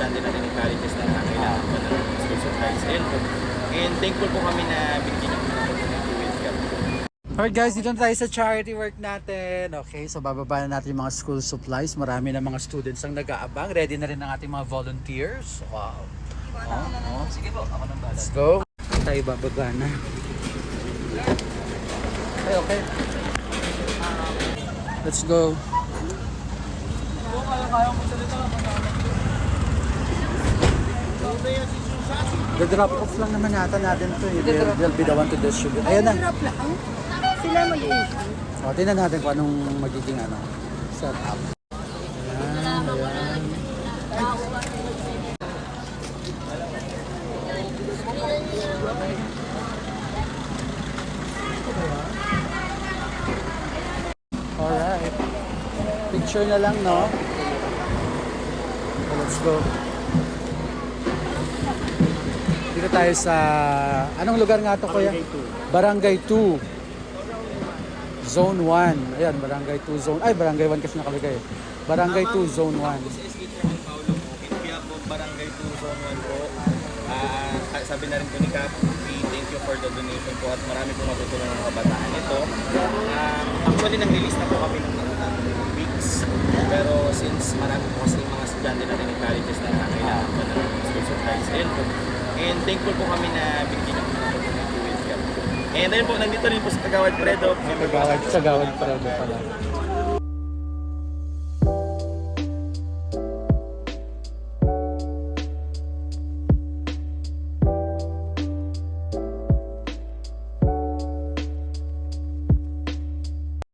estudyante natin ng colleges na kailangan po ng school supplies. Ayun po. And thankful po kami na binigyan niyo po ng opportunity with God. Alright guys, dito na tayo sa charity work natin. Okay, so bababa na natin yung mga school supplies. Marami na mga students ang nag-aabang. Ready na rin ang ating mga volunteers. Wow. Sige po, ako nang balas. Let's go. Tayo bababa na. Okay. Let's go. The drop off lang naman yata natin to. They'll be the one to distribute. Ayun na. Drop lang. Sila mag-i-issue. O, tingnan natin kung anong magiging setup. Ayan, ayan. Alright. Picture na lang, no? So, let's go. Dito tayo sa... Anong lugar nga to, kuya? Barangay 2. Zone 1. Ayan, Barangay 2 Zone... Ay, Barangay 1 kasi nakalagay. Barangay 2 Zone 1. Sa SK Chairman Paolo po, kaya po Barangay 2 Zone 1 po. Sabi na rin po ni Cap, we thank you for the donation po at marami po matutulong ng kabataan ito. Actually, nang-release na po kami ng weeks. Pero since marami po kasi mga estudyante natin ng colleges na kailangan po ng school supplies. Ayun po. And thankful po kami na binigyan niyo po ng opportunity with God. And ayun po, nandito rin po sa Kagawad Predo. Sa Gawad Predo pala.